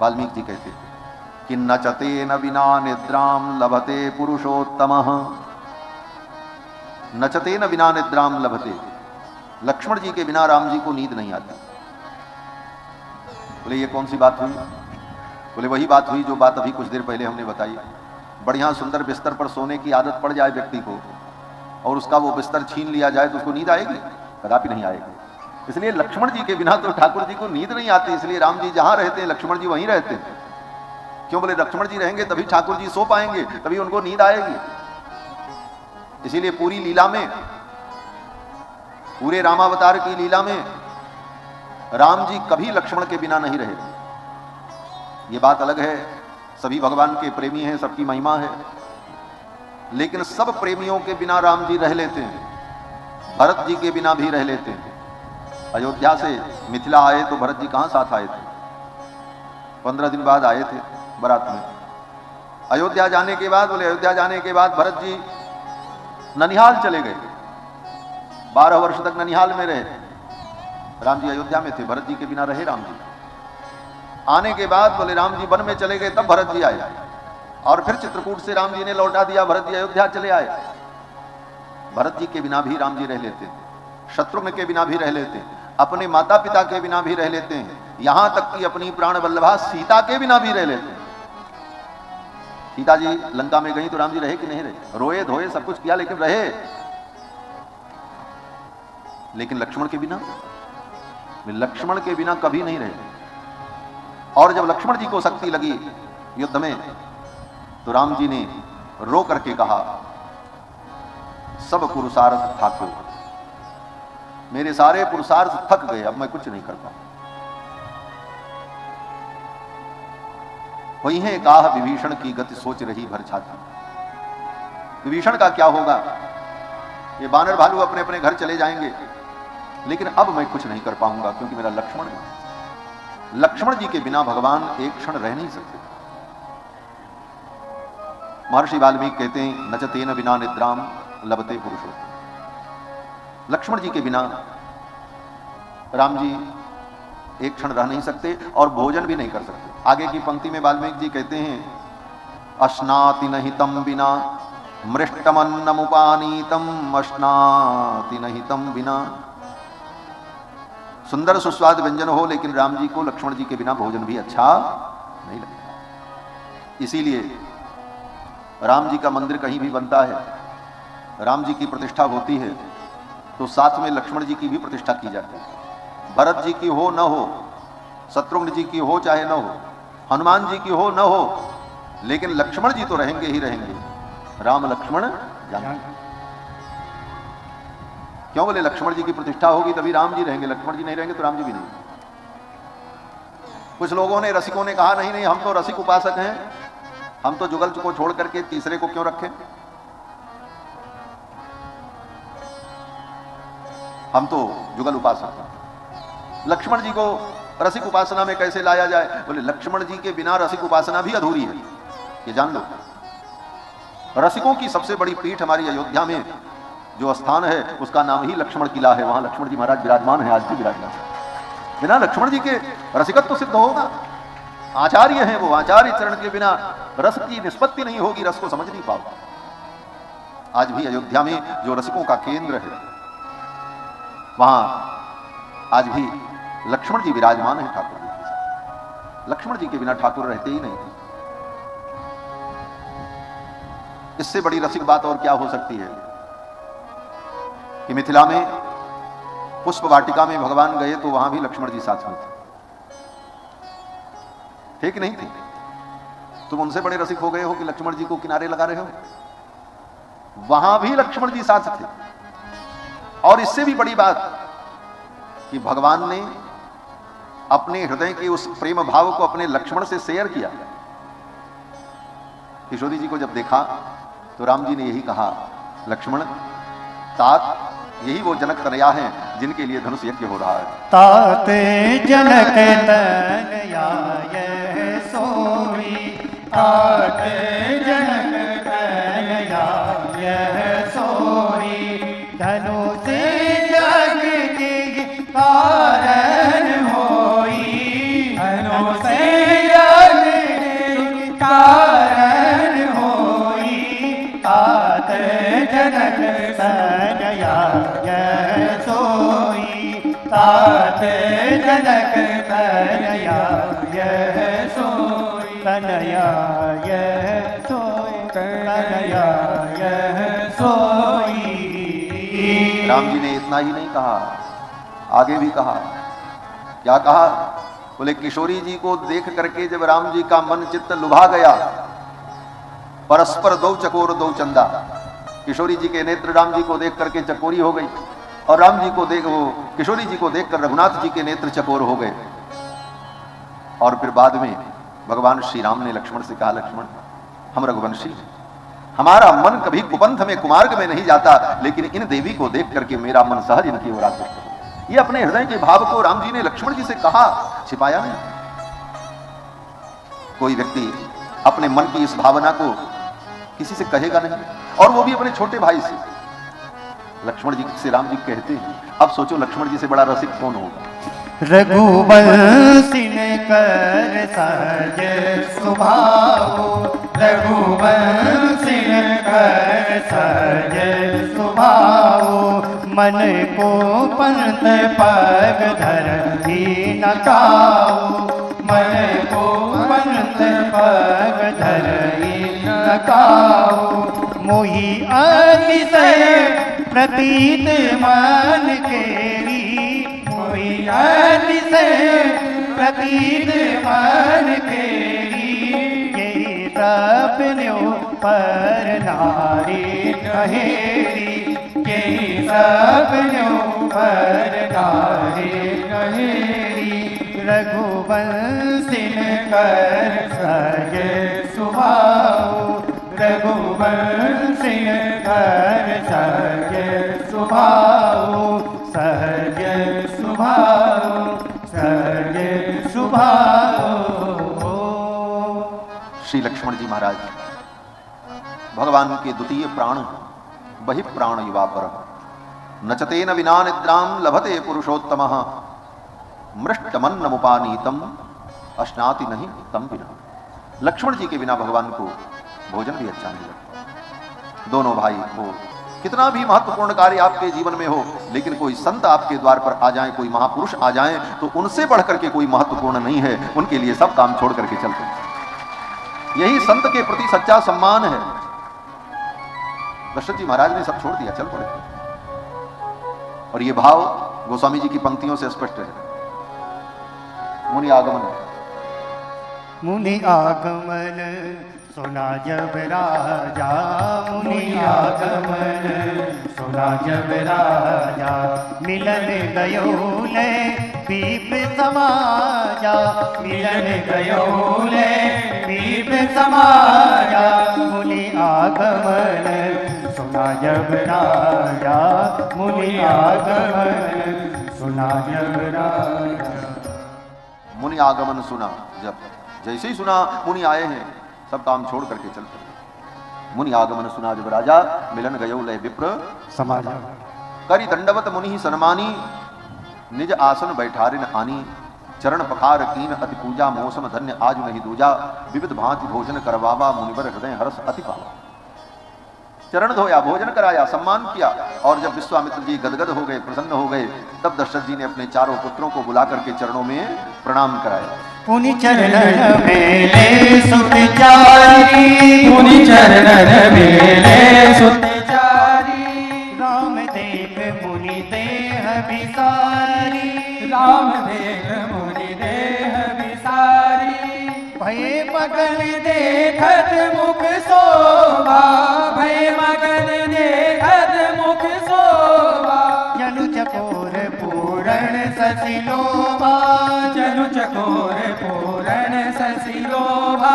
वाल्मीकि जी कहते कि नचते न विना निद्राम लभते पुरुषोत्तमः। नचते न बिना निद्राम लभते, लक्ष्मण जी के बिना राम जी को नींद नहीं आती। बोले ये कौन सी बात हुई? बोले वही बात हुई जो बात अभी कुछ देर पहले हमने बताई। बढ़िया सुंदर बिस्तर पर सोने की आदत पड़ जाए व्यक्ति को और उसका वो बिस्तर छीन लिया जाए तो उसको नींद आएगी? कदापि नहीं आएगी। इसलिए लक्ष्मण जी के बिना तो ठाकुर जी को नींद नहीं आती। इसलिए राम जी जहां रहते हैं लक्ष्मण जी वहीं रहते हैं। क्यों? बोले लक्ष्मण जी रहेंगे तभी ठाकुर जी सो पाएंगे, तभी उनको नींद आएगी। इसीलिए पूरी लीला में, पूरे रामावतार की लीला में राम जी कभी लक्ष्मण के बिना नहीं रहे। ये बात अलग है, सभी भगवान के प्रेमी हैं, सबकी महिमा है, लेकिन सब प्रेमियों के बिना राम जी रह लेते हैं। भरत जी के बिना भी रह लेते हैं। अयोध्या से मिथिला आए तो भरत जी कहां साथ आए थे? 15 दिन बाद आए थे बारात में। अयोध्या जाने के बाद, बोले अयोध्या जाने के बाद भरत जी ननिहाल चले गए। 12 वर्ष तक ननिहाल में रहे। राम जी अयोध्या में थे, भरत जी के बिना रहे राम जी। आने के बाद बोले राम जी वन में चले गए, तब भरत जी आए और फिर चित्रकूट से राम जी ने लौटा दिया, भरत जी अयोध्या चले आए। भरत जी के बिना भी राम जी रह लेते हैं, शत्रुघ्न के बिना भी रह लेते हैं, अपने माता पिता के बिना भी रह लेते हैं, यहां तक कि अपनी प्राण वल्लभा सीता के बिना भी रह लेते हैं। सीता जी लंका में गई तो राम जी रहे कि नहीं रहे? रोए धोए सब कुछ किया लेकिन रहे। लेकिन लक्ष्मण के बिना, लक्ष्मण के बिना कभी नहीं रहे। और जब लक्ष्मण जी को शक्ति लगी युद्ध में तो राम जी ने रो करके कहा, सब पुरुषार्थ ठाकुर, मेरे सारे पुरुषार्थ थक गए, अब मैं कुछ नहीं कर पाऊं। वही है काह विभीषण की गति सोच रही भर छाती। विभीषण का क्या होगा? ये बानर भालू अपने अपने घर चले जाएंगे, लेकिन अब मैं कुछ नहीं कर पाऊंगा क्योंकि मेरा लक्ष्मण है। लक्ष्मण जी के बिना भगवान एक क्षण रह नहीं सकते। महर्षि वाल्मीकि कहते हैं नचते न बिना निद्राम लभते पुरुषोत्तम। लक्ष्मण जी के बिना राम जी एक क्षण रह नहीं सकते और भोजन भी नहीं कर सकते। आगे की पंक्ति में वाल्मीकि जी कहते हैं अश्नाति नहीं तम बिना मृष्टमन्नमुपानीतम, अश्नाति नहीं तम बिना। सुंदर सुस्वाद व्यंजन हो लेकिन राम जी को लक्ष्मण जी के बिना भोजन भी अच्छा नहीं लगता। इसीलिए राम जी का मंदिर कहीं भी बनता है, राम जी की प्रतिष्ठा होती है तो साथ में लक्ष्मण जी की भी प्रतिष्ठा की जाती है। भरत जी की हो न हो, शत्रुघ्न जी की हो चाहे न हो, हनुमान जी की हो न हो, लेकिन लक्ष्मण जी तो रहेंगे ही रहेंगे। राम लक्ष्मण जान। क्यों? बोले लक्ष्मण जी की प्रतिष्ठा होगी तभी राम जी रहेंगे, लक्ष्मण जी नहीं रहेंगे तो राम जी भी नहीं। कुछ लोगों ने, रसिकों ने कहा नहीं नहीं हम तो रसिक उपासक हैं, हम तो जुगल को छोड़ करके तीसरे को क्यों रखें, हम तो जुगल उपासक हैं। लक्ष्मण जी को रसिक उपासना में कैसे लाया जाए? बोले लक्ष्मण जी के बिना रसिक उपासना भी अधूरी है, ये जान लो। रसिकों की सबसे बड़ी पीठ हमारी अयोध्या में जो स्थान है उसका नाम ही लक्ष्मण किला है। वहां लक्ष्मण जी महाराज विराजमान है, आज भी विराजमान है। बिना लक्ष्मण जी के रसिकत्व तो सिद्ध होगा। आचार्य हैं वो, आचार्य चरण के बिना रस की निष्पत्ति नहीं होगी, रस को समझ नहीं पाओ। आज भी अयोध्या में जो रसिकों का केंद्र है वहां आज भी लक्ष्मण जी विराजमान है ठाकुर जी के साथ। लक्ष्मण जी के बिना ठाकुर रहते ही नहीं। इससे बड़ी रसिक बात और क्या हो सकती है कि मिथिला में पुष्प वाटिका में भगवान गए तो वहां भी लक्ष्मण जी साथ में थे कि नहीं थे? तुम उनसे बड़े रसिक हो गए हो कि लक्ष्मण जी को किनारे लगा रहे हो? वहां भी लक्ष्मण जी साथ थे। और इससे भी बड़ी बात कि भगवान ने अपने हृदय के उस प्रेम भाव को अपने लक्ष्मण से शेयर किया। किशोरी जी को जब देखा तो राम जी ने यही कहा, लक्ष्मण तात, यही वो जनक तनया हैं जिनके लिए धनुष यज्ञ हो रहा है। तात जनक तनया यह सोई, तात जनक तनया यह सोई, धनुष जग के कारण होई, धनुष कारण होई तात जनक तनया यह सोई तात जनक तनया यह सोई तनया यह सोई तनया यह सोई। राम जी ने इतना ही नहीं कहा, आगे भी कहा। क्या कहा? बोले किशोरी जी को देख करके जब राम जी का मन चित्त लुभा गया, परस्पर दो चकोर दो चंदा, किशोरी जी के नेत्र राम जी को देख करके चकोरी हो गई और राम जी को देख वो किशोरी जी को देखकर रघुनाथ जी के नेत्र चकोर हो गए। और फिर बाद में भगवान श्री राम ने लक्ष्मण से कहा, लक्ष्मण हम रघुवंशी हैं, हमारा मन कभी कुपंथ में कुमार्ग में नहीं जाता, लेकिन इन देवी को देख करके मेरा मन सहज इनकी ओर आकर्षित हो। ये अपने हृदय के भाव को राम जी ने लक्ष्मण जी से कहा, छिपाया नहीं। कोई व्यक्ति अपने मन की इस भावना को किसी से कहेगा नहीं, और वो भी अपने छोटे भाई से। लक्ष्मण जी से राम जी कहते हैं, अब सोचो लक्ष्मण जी से बड़ा रसिक कौन होगा। रघुवंशी कर सहज स्वभाव रघुवंशी कर सहज स्वभाव मन को पंत पग धर ही न काऊ मन को पंत पग धर ही न काऊ मोहि अतिशय प्रतीत मन केरी मोहि अतिशय प्रतीत मन केरी यही सपन्यो पर नारी कहेरी यही सपन्यो पर नारी कहेरी रघुवंशी कर सहज स्वभाव रघुवंशी कर सहज स्वभाव सहज स्वभाव सहज स्वभाव। श्री लक्ष्मण जी महाराज भगवान के द्वितीय प्राण, वही प्राण युवा पर नचतेन विना निद्राम लभते पुरुषोत्तमः मृष्टमन्नमुपानीतम अश्नाति नहीं तम बिना। लक्ष्मण जी के बिना भगवान को भोजन भी अच्छा नहीं लगता। दोनों भाई हो, कितना भी महत्वपूर्ण कार्य आपके जीवन में हो, लेकिन कोई संत आपके द्वार पर आ जाए, कोई महापुरुष आ जाए, तो उनसे बढ़ करके कोई महत्वपूर्ण नहीं है। उनके लिए सब काम छोड़ करके चलते हैं। यही संत के प्रति सच्चा सम्मान है। दशरथ जी महाराज ने सब छोड़ दिया, चल पड़े। और ये भाव गोस्वामी जी की पंक्तियों से स्पष्ट है। मुनि आगमन, मुनि आगमन सुना जब राजा मुनि आगमन सुना जब राजा मिलन गयो ले पीप समाजा मिलन गयो ले पीप समाजा मुनि आगमन सुना जब राजा मुनि आगमन सुना जब राजा। मुनि आगमन सुना जब, जैसे ही सुना मुनि आए हैं, सब काम छोड़ करके चल पड़े। मुनि आगमन सुना जब राजा मिलन गयो लय विप्र समाजा करी दंडवत मुनि सन्मानी निज आसन बैठारिन आनी चरण पखार कीन अति पूजा मौसम धन्य आज नहीं दूजा विविध भांति भोजन करवावा मुनिवर हृदय हर्ष अति पावा। चरण धोया, भोजन कराया, सम्मान किया। और जब विश्वामित्र जी गदगद हो गए, प्रसन्न हो गए, तब दशरथ जी ने अपने चारों पुत्रों को बुला करके चरणों में प्रणाम कराया। पुनि चरणन मेले सुत चारी पुनि चरणन मेले सुत चारी राम देव मुनि देह विसारी राम देव मुनि देह विसारी भय मगन देखत मुख शोभा भय मगन देखत मुख शोभा जनु चकोर पूरण ससिलोभा जनु चकोर पूरण ससिलोभा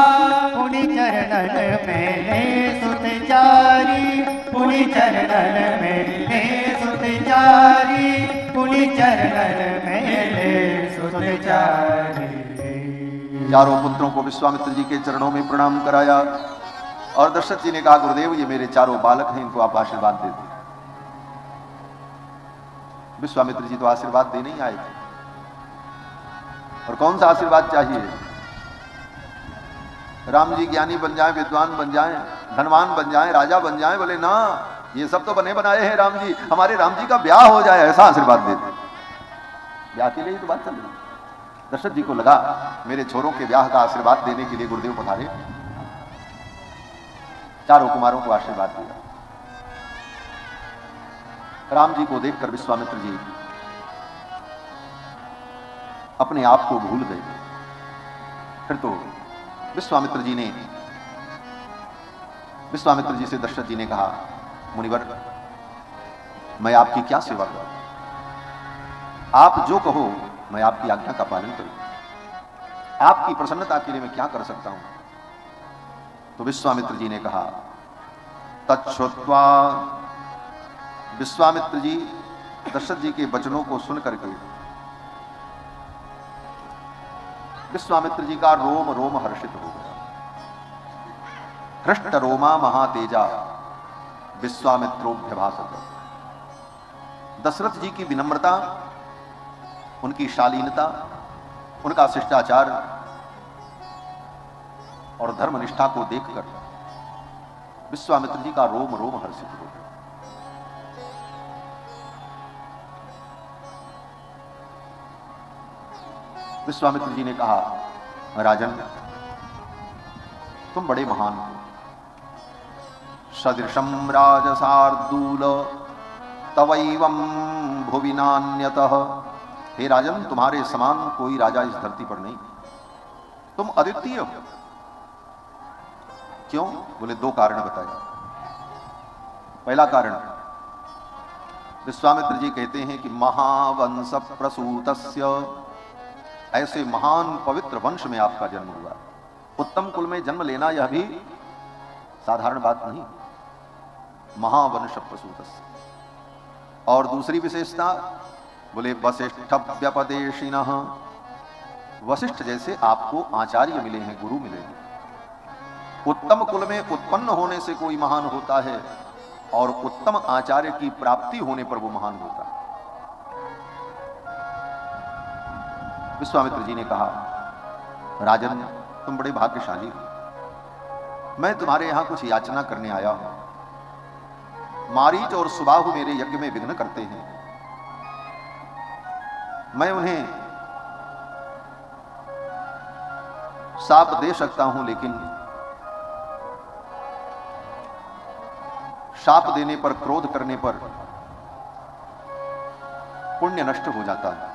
पुनि चरणन मेले सुत चारी पुनि चरणन मेले सुत चारी पुनि चरणन मेले सुत चारी। चारों पुत्रों को विश्वामित्र जी के चरणों में प्रणाम कराया और दशरथ जी ने कहा, गुरुदेव ये मेरे चारों बालक हैं, इनको आप आशीर्वाद दे दें। विश्वामित्र जी तो आशीर्वाद देने ही आए थे, और कौन सा आशीर्वाद चाहिए? राम जी ज्ञानी बन जाएं, विद्वान बन जाएं, धनवान बन जाएं, राजा बन जाएं। बोले ना, ये सब तो बने बनाए हैं राम जी, हमारे राम जी का ब्याह हो जाए ऐसा आशीर्वाद देते। ब्याह के लिए ही तो बात चल रही। दशरथ जी को लगा मेरे छोरों के ब्याह का आशीर्वाद देने के लिए गुरुदेव पधारे। चारों कुमारों को आशीर्वाद दिया। राम जी को देखकर विश्वामित्र जी अपने आप को भूल गए। फिर तो विश्वामित्र जी से दशरथ जी ने कहा, मुनिवर मैं आपकी क्या सेवा करूं? आप जो कहो मैं आपकी आज्ञा का पालन करूं। आपकी प्रसन्नता के लिए मैं क्या कर सकता हूं? तो विश्वामित्र जी ने कहा, तच्छ्रुत्वा। विश्वामित्र जी दशरथ जी के वचनों को सुन करके विश्वामित्र जी का रोम रोम हर्षित हो गया। हृष्ट रोमा महातेजा विश्वामित्रोभ्यभासत। दशरथ जी की विनम्रता, उनकी शालीनता, उनका शिष्टाचार और धर्मनिष्ठा को देखकर विश्वामित्र जी का रोम रोम हर्षित हो गया। विश्वामित्र जी ने कहा, राजन तुम बड़े महान हो। सदृशम राजसार्दूल तवैवं भुवि नान्यतः। हे राजन, तुम्हारे समान कोई राजा इस धरती पर नहीं, तुम अद्वितीय हो। क्यों? बोले दो कारण बताए। पहला कारण, विश्वामित्र जी कहते हैं कि महावंश प्रसूतस्य, ऐसे महान पवित्र वंश में आपका जन्म हुआ। उत्तम कुल में जन्म लेना यह भी साधारण बात नहीं। महावंश प्रसूतस्य। और दूसरी विशेषता बोले वशिष्ठ व्यपदेशिनः, वशिष्ठ जैसे आपको आचार्य मिले हैं, गुरु मिले हैं। उत्तम कुल में उत्पन्न होने से कोई महान होता है और उत्तम आचार्य की प्राप्ति होने पर वो महान होता है। विश्वामित्र जी ने कहा, राजन तुम बड़े भाग्यशाली हो। मैं तुम्हारे यहां कुछ याचना करने आया हूं। मारीच और सुबाहु मेरे यज्ञ में विघ्न करते हैं। मैं उन्हें शाप दे सकता हूं, लेकिन शाप देने पर, क्रोध करने पर पुण्य नष्ट हो जाता है।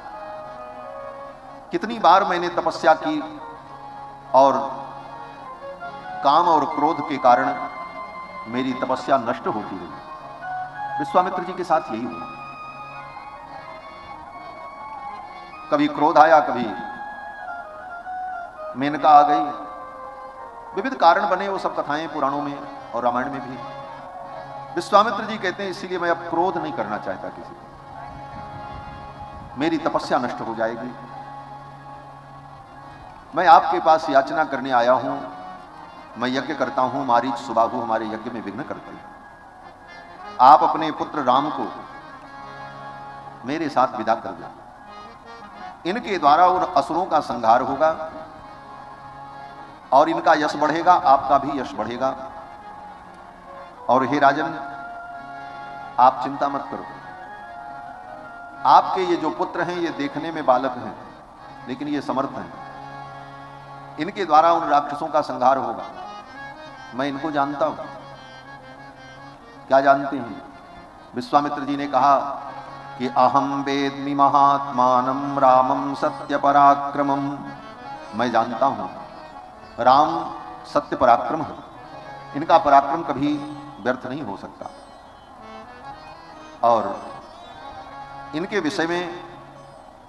कितनी बार मैंने तपस्या की और काम और क्रोध के कारण मेरी तपस्या नष्ट होती रही। विश्वामित्र जी के साथ यही हुआ। कभी क्रोध आया, कभी मेनका आ गई, विविध कारण बने। वो सब कथाएं पुराणों में और रामायण में भी। विश्वामित्र जी कहते हैं, इसीलिए मैं अब क्रोध नहीं करना चाहता किसी को, मेरी तपस्या नष्ट हो जाएगी। मैं आपके पास याचना करने आया हूं। मैं यज्ञ करता हूं, मारीच सुबाहु हमारे यज्ञ में विघ्न करते हैं। आप अपने पुत्र राम को मेरे साथ विदा कर दें। इनके द्वारा उन असुरों का संहार होगा और इनका यश बढ़ेगा, आपका भी यश बढ़ेगा। और हे राजन, आप चिंता मत करो। आपके ये जो पुत्र हैं, ये देखने में बालक हैं, लेकिन ये समर्थ हैं। इनके द्वारा उन राक्षसों का संहार होगा। मैं इनको जानता हूं। क्या जानते हैं? विश्वामित्र जी ने कहा कि अहम वेद्मि महात्मानं रामं सत्य पराक्रमं। मैं जानता हूं राम सत्य पराक्रम है। इनका पराक्रम कभी व्यर्थ नहीं हो सकता। और इनके विषय में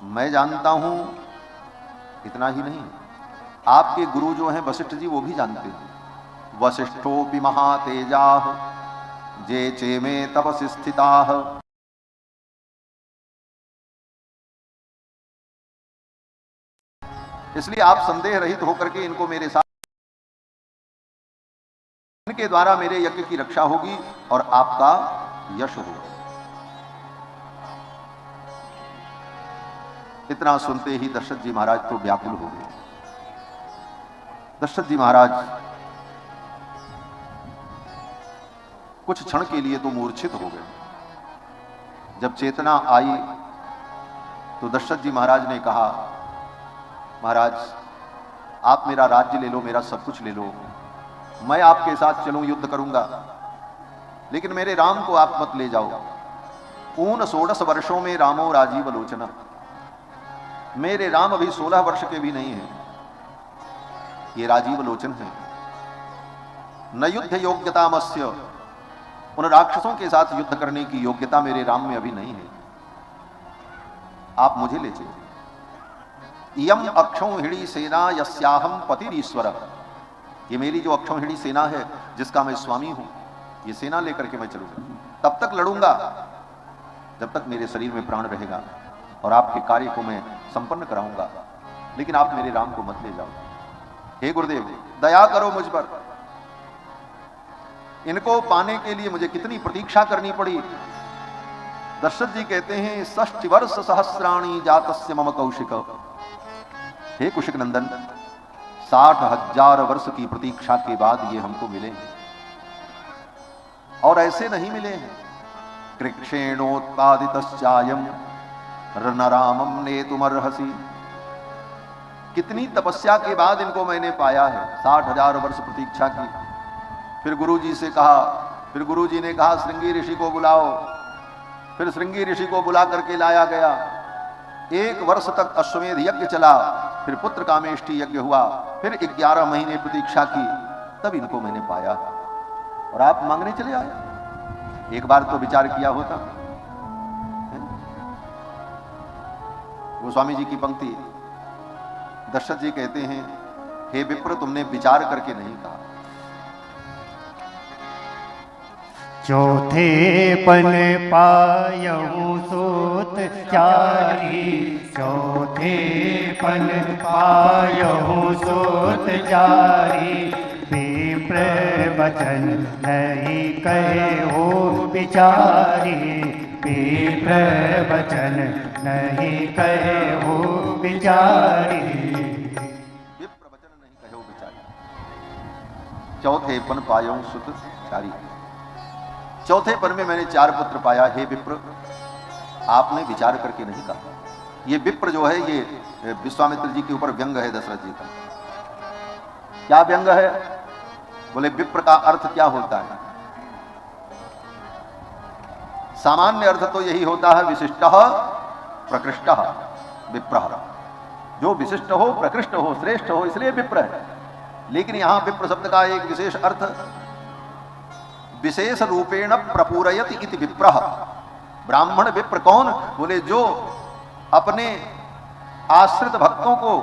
मैं जानता हूं। इतना ही नहीं, आपके गुरु जो हैं वशिष्ठ जी, वो भी जानते हैं। वशिष्ठोपि महातेजाः जे चेमे तपसि स्थिताः। इसलिए आप संदेह रहित होकर के इनको मेरे साथ, इनके द्वारा मेरे यज्ञ की रक्षा होगी और आपका यश होगा। इतना सुनते ही दशरथ जी महाराज तो व्याकुल हो गए। दशरथ जी महाराज कुछ क्षण के लिए तो मूर्छित हो गए। जब चेतना आई तो दशरथ जी महाराज ने कहा, महाराज आप मेरा राज्य ले लो, मेरा सब कुछ ले लो, मैं आपके साथ चलूं, युद्ध करूंगा, लेकिन मेरे राम को आप मत ले जाओ। 16 वर्षों में रामो राजीव लोचना, मेरे राम अभी 16 वर्ष के भी नहीं हैं, ये राजीव लोचन है। न युद्ध योग्यता मत्स्य, उन राक्षसों के साथ युद्ध करने की योग्यता मेरे राम में अभी नहीं है, आप मुझे ले चलिए। इयम अक्षौहिणी सेना यस्याहम पतिरीश्वर, ये मेरी जो अक्षौहिणी सेना है जिसका मैं स्वामी हूं, ये सेना लेकर के मैं चलूंगा। तब तक लड़ूंगा जब तक मेरे शरीर में प्राण रहेगा और आपके कार्य को मैं संपन्न कराऊंगा, लेकिन आप मेरे राम को मत ले जाओ। हे गुरुदेव दया करो मुझ पर, इनको पाने के लिए मुझे कितनी प्रतीक्षा करनी पड़ी। दशरथ जी कहते हैं 60 वर्ष सहस्राणी जातस्य मम कौशिक, हे कुशिक नंदन 60,000 वर्ष की प्रतीक्षा के बाद ये हमको मिले हैं, और ऐसे नहीं मिले हैं। कृक्षेणोत्पादितश्चायम रनरामम नेतुमर्हसि, कितनी तपस्या के बाद इनको मैंने पाया है, 60,000 वर्ष प्रतीक्षा की। फिर गुरुजी से कहा, फिर गुरुजी ने कहा श्रृंगी ऋषि को बुलाओ, फिर श्रृंगी ऋषि को बुला करके लाया गया। 1 वर्ष तक अश्वमेध यज्ञ चला, फिर पुत्र कामेष्टि यज्ञ हुआ, फिर 11 महीने प्रतीक्षा की, तब इनको मैंने पाया, और आप मांगने चले आए। एक बार तो विचार किया होता। गोस्वामी जी की पंक्ति, दशरथ जी कहते हैं हे विप्र तुमने विचार करके नहीं कहा। चौथे पन पायहु सूत चारी, चौथे पन पायहु सूत चारी, विप्र वचन नहीं कहे हो बिचारी, विप्र वचन नहीं कहे हो बिचारी, विप्र वचन नहीं कहे हो बिचारी। चौथे पन पायहु सूत चारी, चौथे पन में मैंने 4 पुत्र पाया। हे विप्र आपने विचार करके नहीं कहा। ये विप्र जो है ये विश्वामित्र जी के ऊपर व्यंग है दशरथ जी का। क्या व्यंग है? बोले विप्र का अर्थ क्या होता है? सामान्य अर्थ तो यही होता है विशिष्टः प्रकृष्टः विप्रः, जो विशिष्ट हो प्रकृष्ट हो श्रेष्ठ हो इसलिए विप्र है। लेकिन यहां विप्र शब्द का एक विशेष अर्थ विशेष रूपेण प्रपूरयति इति विप्रः। ब्राह्मण विप्र कौन? बोले जो अपने आश्रित भक्तों को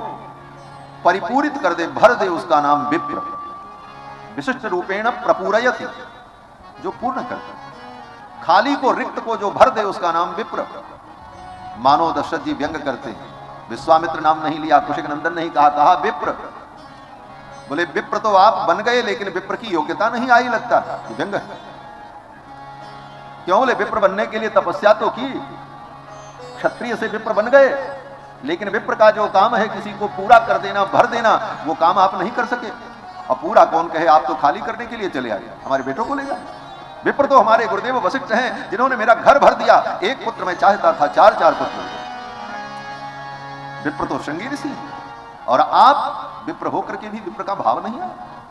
परिपूरित कर दे, भर दे, उसका नाम विप्र। विशिष्ट रूपेण प्रपूरयति, जो पूर्ण कर दे, खाली को रिक्त को जो भर दे उसका नाम विप्र। मानो दशरथ जी व्यंग करते हैं, विश्वामित्र नाम नहीं लिया, कुशिक नंदन नहीं कहा, कहा विप्र। बोले विप्र तो आप बन गए लेकिन विप्र की योग्यता नहीं आई, लगता व्यंग है। क्यों? बोले विप्र बनने के लिए तपस्या तो की, क्षत्रिय से विप्र बन गए, लेकिन विप्र का जो काम है किसी को पूरा कर देना, भर देना, वो काम आप नहीं कर सके। अब पूरा कौन कहे, आप तो खाली करने के लिए चले आए, हमारे बेटों को ले जाए। विप्र तो हमारे गुरुदेव वशिष्ठ हैं जिन्होंने मेरा घर भर दिया। 1 पुत्र मैं चाहता था, 4 पुत्र। विप्र तो श्रृंगी ऋषि, और आप विप्र होकर के भी विप्र का भाव नहीं है।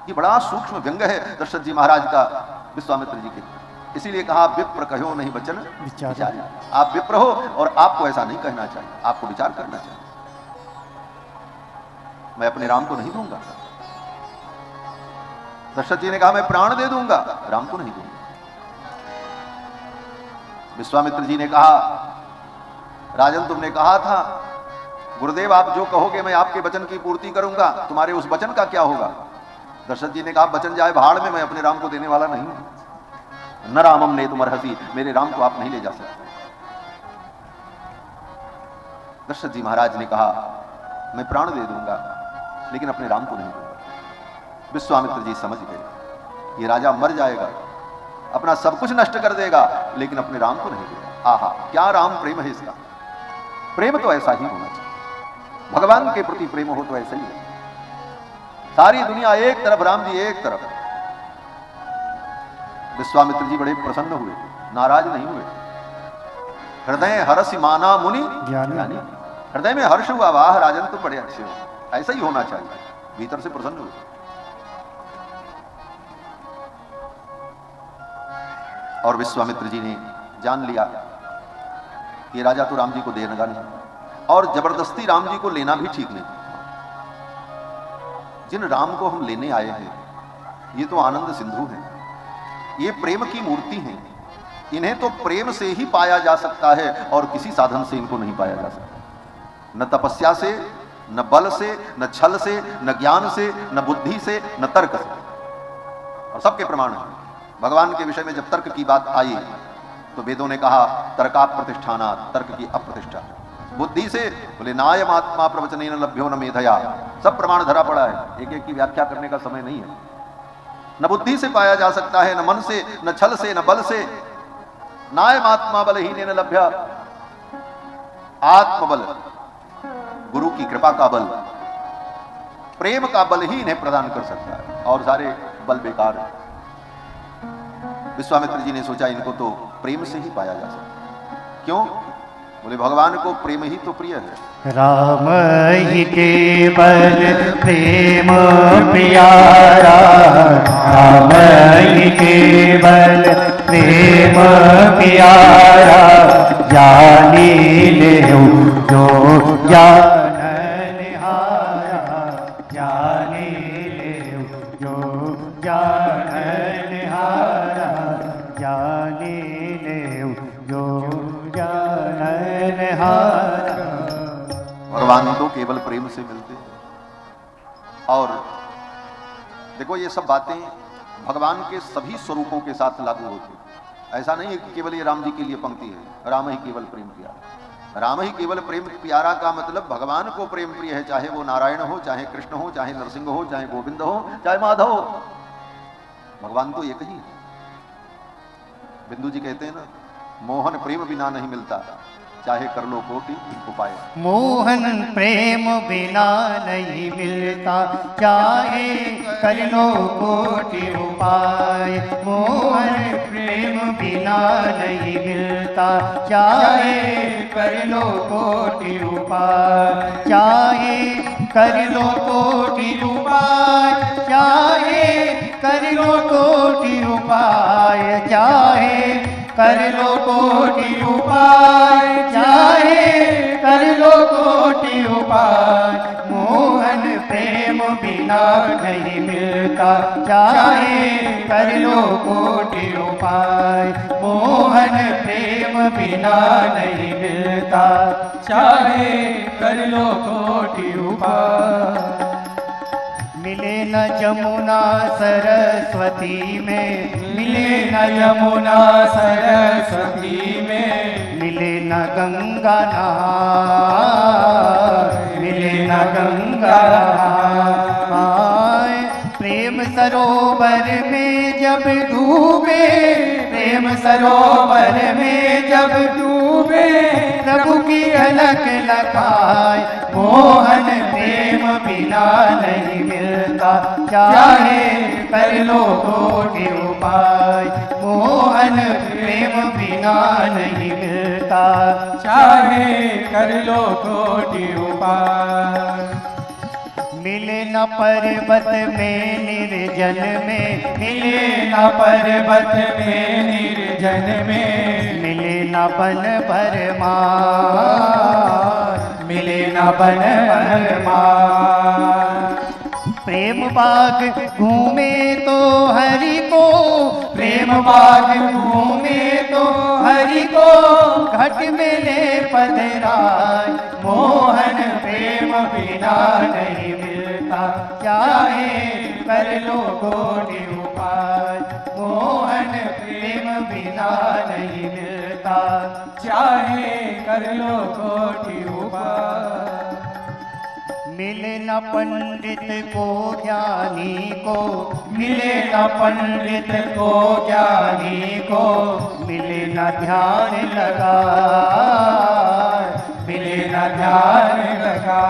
ये बड़ा सूक्ष्म व्यंग है दशरथ जी महाराज का विश्वामित्र जी के। इसीलिए कहा विप्र कहो नहीं वचन विचार। आप विप्र हो और आपको ऐसा नहीं कहना चाहिए, आपको विचार करना चाहिए। मैं अपने राम को नहीं दूंगा। दशरथ जी ने कहा मैं प्राण दे दूंगा, राम को नहीं दूंगा। विश्वामित्र जी ने कहा राजन तुमने कहा था गुरुदेव आप जो कहोगे मैं आपके वचन की पूर्ति करूंगा, तुम्हारे उस वचन का क्या होगा? दशरथ जी ने कहा वचन जाए भाड़ में, मैं अपने राम को देने वाला नहीं हूं। न रामम ने तुमर्हसि, मेरे राम को आप नहीं ले जा सकते। दशरथ जी महाराज ने कहा मैं प्राण दे दूंगा लेकिन अपने राम को नहीं दूंगा। विश्वामित्र जी समझ गए ये राजा मर जाएगा, अपना सब कुछ नष्ट कर देगा, लेकिन अपने राम को नहीं देगा। आहा क्या राम प्रेम है इसका। प्रेम तो ऐसा ही होना चाहिए, भगवान के प्रति प्रेम हो तो ऐसा ही है। सारी दुनिया एक तरफ, राम जी एक तरफ। विश्वामित्र जी बड़े प्रसन्न हुए, नाराज नहीं हुए। हृदय हर्ष माना मुनि ज्ञानी, हृदय में हर्ष हुआ, वाह राजन तो बड़े अच्छे हो, ऐसा ही होना चाहिए। भीतर से प्रसन्न हुए। और विश्वामित्र जी ने जान लिया कि राजा तो राम जी को देगा नहीं, और जबरदस्ती राम जी को लेना भी ठीक नहीं। जिन राम को हम लेने आए हैं, ये तो आनंद सिंधु हैं, ये प्रेम की मूर्ति हैं। इन्हें तो प्रेम से ही पाया जा सकता है, और किसी साधन से इनको नहीं पाया जा सकता। न तपस्या से, न बल से, न छल से, न ज्ञान से, न बुद्धि से, न तर्क से। और सबके प्रमाण हैं। भगवान के विषय में जब तर्क की बात आई तो वेदों ने कहा तर्का प्रतिष्ठाना, तर्क की अप्रतिष्ठा। बुद्धि से बोले नायम आत्मा प्रवचनेन लभ्यो न मेधया, सब प्रमाण धरा पड़ा है, एक एक की व्याख्या करने का समय नहीं है। न बुद्धि से पाया जा सकता है, न मन से, न छल से, न बल से। नायम आत्मा बलहीनेन लभ्य, आत्मबल, गुरु की कृपा का बल, प्रेम का बल ही इन्हें प्रदान कर सकता है, और सारे बल बेकार है। विश्वामित्र जी ने सोचा इनको तो प्रेम से ही पाया जा सकता। क्यों? बोले भगवान को प्रेम ही तो प्रिय है। राम ही केवल प्रेम प्यारा, राम ही केवल प्रेम प्यारा, जानी ले जो जानहारा, जानी ले जो जानहारा, जानी ले जो भगवान तो केवल प्रेम से मिलते हैं। और देखो ये सब बातें भगवान के सभी स्वरूपों के साथ लागू होती है। ऐसा नहीं है कि केवल ये राम जी के लिए पंक्ति है, राम ही केवल प्रेम प्यारा। राम ही केवल प्रेम प्यारा का मतलब भगवान को प्रेम प्रिय है, चाहे वो नारायण हो, चाहे कृष्ण हो, चाहे नरसिंह हो, चाहे गोविंद हो, चाहे माधव हो, भगवान तो एक ही है। बिंदु जी कहते हैं ना, मोहन प्रेम बिना नहीं मिलता, चाहे कर लो कोटि उपाय। मोहन प्रेम बिना नहीं मिलता, चाहे कर लो कोटि उपाय। मोहन प्रेम बिना नहीं मिलता, चाहे कर लो कोटि उपाय। चाहे कर लो कोटि उपाय, चाहे कर लो कोटि उपाय, चाहे कर लो कोटि उपाय, चाहे कर लो कोटि उपाय। मोहन प्रेम बिना नहीं मिलता, चाहे कर लो कोटि उपाय। मोहन प्रेम बिना नहीं मिलता, चाहे कर लो कोटि उपाय। मिले न जमुना सरस्वती में, मिले न यमुना सरस्वती में, मिले न गंगा नहाय, मिले न गंगा नहाय। प्रेम सरोवर में जब डूबे, प्रेम सरोवर में जब डूबे, प्रभु की झलक लखाए। मोहन प्रेम बिना नहीं मिलता, चाहे कर लो कोटि उपाय। मोहन प्रेम बिना नहीं मिलता, चाहे कर लो कोटि उपाय। मिले न पर्वत में निर्जन में, मिले न पर्वत में निर्जन में, मिले न बन भरमार, मिले न बन भरमार। प्रेम बाग घूमे तो हरि को, प्रेम बाग घूमे तो हरि को, घट मिले पधराय। मोहन प्रेम बिना नहीं मिलता, चाहे कर लो कोटि उपाय। मोहन प्रेम बिना नहीं मिलता, चाहे कर लो कोटि उपाय। मिले न पंडित को ज्ञानी को, मिले न पंडित को ज्ञानी को, मिले न ध्यान लगा, मिले न ध्यान लगा।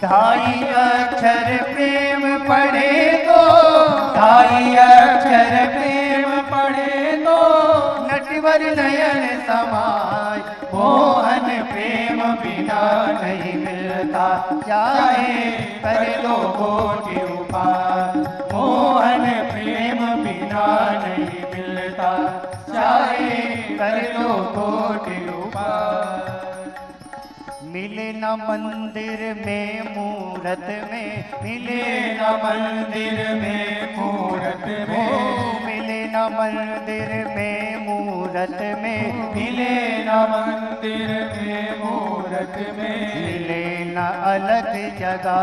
ढाई अक्षर प्रेम पढ़े तो, ढाई अक्षर प्रेम पढ़े तो, नटवर नयन समाय मोहन प्रेम बिना नहीं मिलता, चाहे कर लो कोटि उपाय मोहन प्रेम बिना नहीं मिलता, चाहे कर लो कोटि उपाय। मिले न मंदिर में मूरत में, मिले न मंदिर में मूरत में, मिले न मंदिर में मूरत में, मिले न मंदिर में मूरत में, मिले न अलग जगह,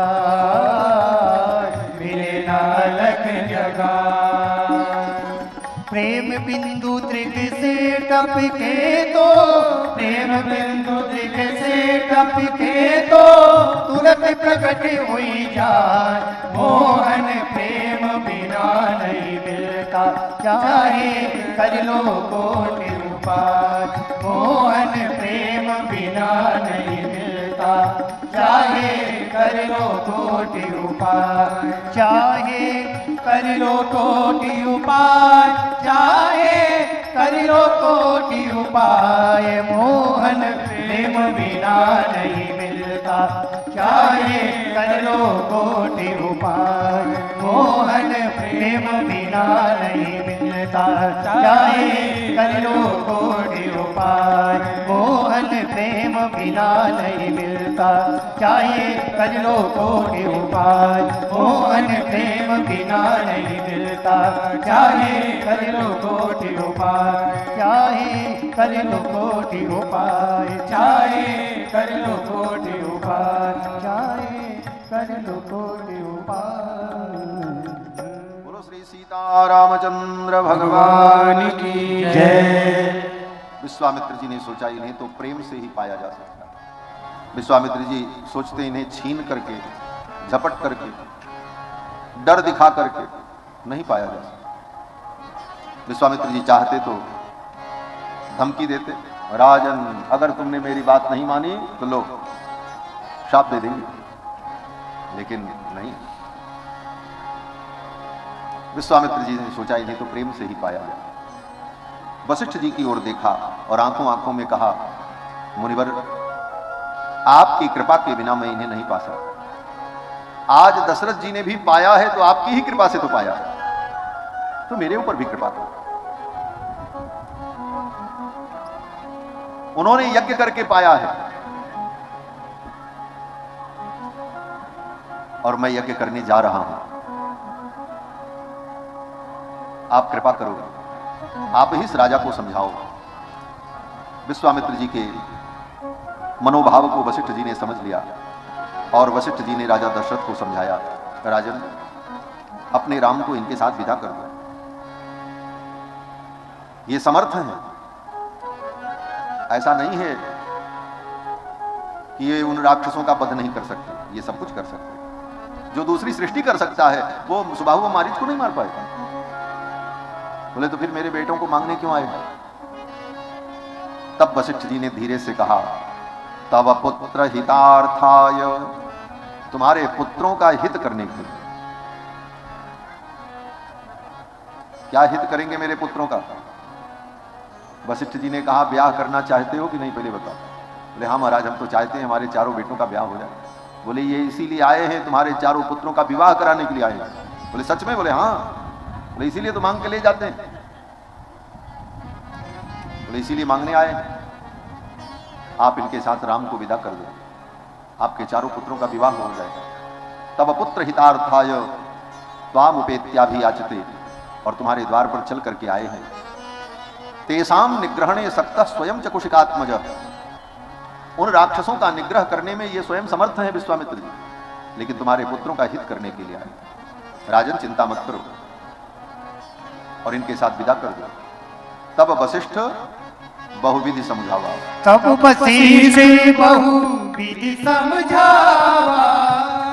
मिले न अलग जगह। प्रेम बिंदु त्रिक से टपके तो, प्रेम बिंदु त्रिक से टपके तो, तुरंत प्रकट हुई जाए मोहन प्रेम बिना नहीं मिलता, चाहे कर लो कोटि उपाय मोहन प्रेम बिना नहीं मिलता, चाहे कर लो कोटि उपाय, चाहे कर लो कोटि उपाय, चाहे कर लो कोटि उपाय मोहन प्रेम बिना नहीं मिलता, चाहे कर लो कोटि उपाय मोहन प्रेम बिना नहीं मिलता, चाहे कर लो कोटि उपाय मोहन प्रेम बिना नहीं मिलता, चाहे कर लो कोटि उपाय मोहन प्रेम बिना नहीं मिलता, चाहे कर लो कोटि उपाय, चाहे कर लो कोटि उपाय, चाहे कर लो कोटि उपाय, चाहे कर लो कोटि उपाय। बोलो श्री सीतारामचंद्र भगवान की जय। विश्वामित्र जी ने सोचा इन्हें तो प्रेम से ही पाया जा सकता है। विश्वामित्र जी सोचते इन्हें छीन करके, झपट करके, डर दिखा करके नहीं पाया जा सकता। विश्वामित्र जी चाहते तो धमकी देते, राजन अगर तुमने मेरी बात नहीं मानी तो लो शाप दे देंगे, लेकिन नहीं। विश्वामित्र जी ने सोचा इन्हें तो प्रेम से ही पाया जाए। वशिष्ठ जी की ओर देखा और आंखों आंखों में कहा, मुनिवर आपकी कृपा के बिना मैं इन्हें नहीं पा सकता। आज दशरथ जी ने भी पाया है तो आपकी ही कृपा से तो पाया है, तो मेरे ऊपर भी कृपा करो। उन्होंने यज्ञ करके पाया है और मैं यज्ञ करने जा रहा हूं। आप कृपा करो, आप ही इस राजा को समझाओ। विश्वामित्र जी के मनोभाव को वशिष्ठ जी ने समझ लिया और वशिष्ठ जी ने राजा दशरथ को समझाया, राजन अपने राम को इनके साथ विदा कर दो, ये समर्थ हैं। ऐसा नहीं है कि ये उन राक्षसों का वध नहीं कर सकते, ये सब कुछ कर सकते। जो दूसरी सृष्टि कर सकता है वो सुबाहु व मारीच को नहीं मार पाएगा। बोले तो फिर मेरे बेटों को मांगने क्यों आए? तब वशिष्ठ जी ने धीरे से कहा, तव पुत्र हितार्थाय, तुम्हारे पुत्रों का हित करने के लिए। क्या हित करेंगे मेरे पुत्रों का? वशिष्ठ जी ने कहा, ब्याह करना चाहते हो कि नहीं पहले बताओ। बोले हाँ महाराज, हम तो चाहते हैं हमारे चारों बेटों का ब्याह हो जाए। बोले ये इसीलिए आए हैं तुम्हारे चारों पुत्रों का विवाह कराने के लिए आए हैं? बोले सच में? बोले हाँ। बोले इसीलिए तो मांग के ले जाते हैं? बोले इसीलिए मांगने आए हैं। आप इनके साथ राम को विदा कर दो, आपके चारों पुत्रों का विवाह हो जाएगा। तब पुत्र हितार्थाय त्वाम उपेत्याभियाचते, और तुम्हारे द्वार पर चल करके आए हैं। तेसाम निग्रहणे सक्तः स्वयं चकुशिकात्मज, उन राक्षसों का निग्रह करने में ये स्वयं समर्थ हैं विश्वामित्र जी, लेकिन तुम्हारे पुत्रों का हित करने के लिए आए। राजन चिंता मत करो और इनके साथ विदा कर दो। तब वशिष्ठ बहुविधि समझावा, तब वशिष्ठ बहुविधि समझावा,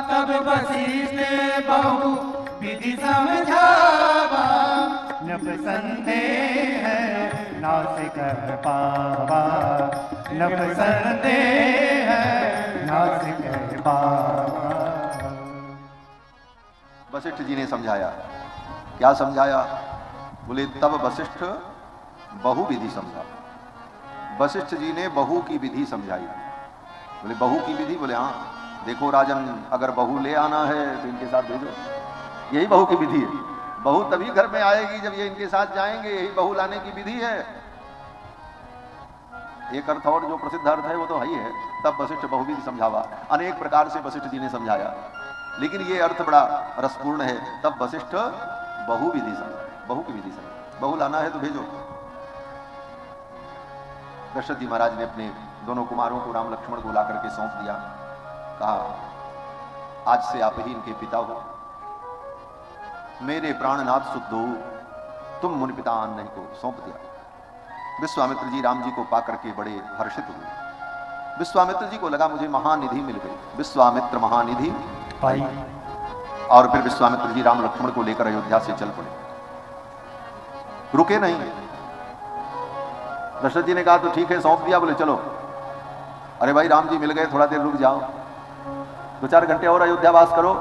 तब वशिष्ठ बहुविधि समझावा। नभ संदेह नास कर पावा, नभ संदेह नास कर पावा। वशिष्ठ जी ने समझाया। क्या समझाया? बोले तब वशिष्ठ बहु विधि समझा। वशिष्ठ जी ने बहू की विधि समझाई। बोले बहू की विधि? बोले हाँ, देखो राजन, अगर बहू ले आना है तो इनके साथ भेजो, यही बहू की विधि है। बहू तभी घर में आएगी जब ये इनके साथ जाएंगे, यही बहू लाने की विधि है। एक अर्थ और जो प्रसिद्ध अर्थ है वो तो है ही है। तब वशिष्ठ बहुविधि समझावा, अनेक प्रकार से वशिष्ठ जी ने समझाया, लेकिन ये अर्थ बड़ा रसपूर्ण है। तब वशिष्ठ बहुविधि समझाया, बहू की विधि समझाया। बहू लाना है तो भेजो। दशरथ जी महाराज ने अपने दोनों कुमारों को राम लक्ष्मण को ला करके सौंप दिया। कहा आज से आप ही इनके पिता हो, मेरे प्राणनाथ सुखदो, तुम मुनि पिता आन नहीं को सौंप दिया। विश्वामित्र जी राम जी को पा करके बड़े हर्षित हुए। विश्वामित्र जी को लगा मुझे महानिधि मिल गई, विश्वामित्र महानिधि पाई। और फिर विश्वामित्र जी राम लक्ष्मण को लेकर अयोध्या से चल पड़े, रुके नहीं। दशरथ जी ने कहा तो ठीक है, सौंप दिया। बोले चलो। अरे भाई राम जी मिल गए, थोड़ा देर रुक जाओ, 2-4 घंटे और अयोध्या वास करो।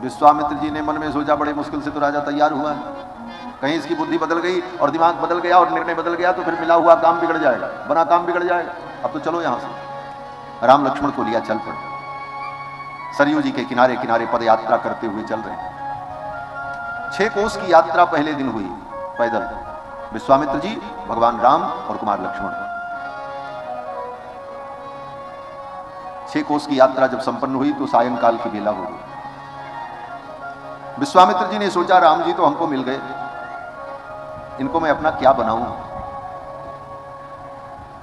विश्वामित्र जी ने मन में सोचा बड़े मुश्किल से तो राजा तैयार हुआ है, कहीं इसकी बुद्धि बदल गई और दिमाग बदल गया और निर्णय बदल गया तो फिर मिला हुआ काम बिगड़ जाएगा, बना काम बिगड़ जाएगा। अब तो चलो यहां से। राम लक्ष्मण को लिया, चल पड़े। सरयू जी के किनारे किनारे पद यात्रा करते हुए चल रहे हैं। 6 कोस की यात्रा पहले दिन हुई पैदल, विश्वामित्र जी, भगवान राम और कुमार लक्ष्मण। 6 कोस की यात्रा जब संपन्न हुई तो सायंकाल की बेला हो गई। विश्वामित्र जी ने सोचा राम जी तो हमको मिल गए, इनको मैं अपना क्या बनाऊं।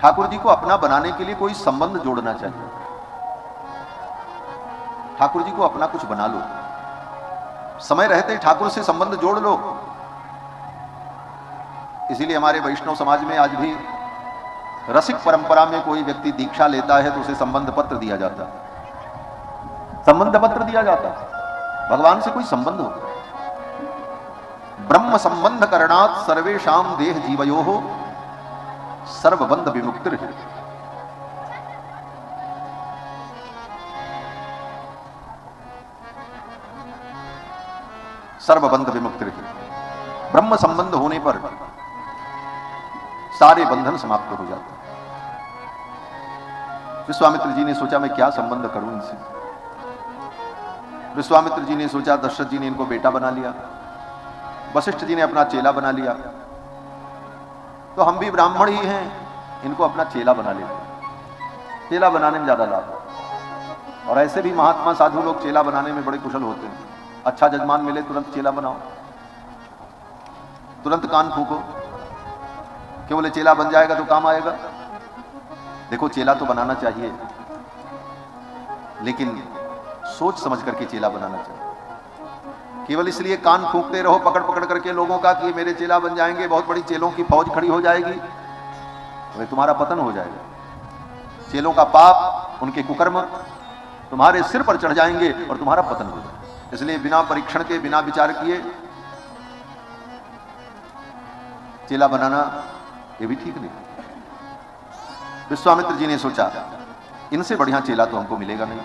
ठाकुर जी को अपना बनाने के लिए कोई संबंध जोड़ना चाहिए। ठाकुर जी को अपना कुछ बना लो, समय रहते ठाकुर से संबंध जोड़ लो। इसीलिए हमारे वैष्णव समाज में आज भी रसिक परंपरा में कोई व्यक्ति दीक्षा लेता है तो उसे संबंध पत्र दिया जाता है, संबंध पत्र दिया जाता है। भगवान से कोई संबंध हो, ब्रह्म संबंध करणात् सर्वेषाम देह जीवयो हो सर्वबंध विमुक्तिर। सर्वबंध विमुक्तिर, ब्रह्म संबंध होने पर सारे बंधन समाप्त हो जाते हैं। विश्वामित्र जी ने सोचा मैं क्या संबंध करूं इनसे। विश्वामित्र जी ने सोचा, दशरथ जी ने इनको बेटा बना लिया, वशिष्ठ जी ने अपना चेला बना लिया, तो हम भी ब्राह्मण ही हैं, इनको अपना चेला बना लेते हैं। चेला बनाने में ज्यादा लाभ है। और ऐसे भी महात्मा साधु लोग चेला बनाने में बड़े कुशल होते हैं। अच्छा जजमान मिले तुरंत चेला बनाओ, तुरंत कान फूको, क्यों? बोले चेला बन जाएगा तो काम आएगा। देखो चेला तो बनाना चाहिए, लेकिन सोच समझ करके चेला बनाना चाहिए। केवल इसलिए कान फूंकते रहो पकड़ पकड़ करके लोगों का कि मेरे चेला बन जाएंगे, बहुत बड़ी चेलों की फौज खड़ी हो जाएगी, तो तुम्हारा पतन हो जाएगा। चेलों का पाप, उनके कुकर्म तुम्हारे सिर पर चढ़ जाएंगे और तुम्हारा पतन हो जाएगा। इसलिए बिना परीक्षण के, बिना विचार किए चेला बनाना ये भी ठीक नहीं। विश्वामित्र जी ने सोचा इनसे बढ़िया चेला तो हमको मिलेगा नहीं।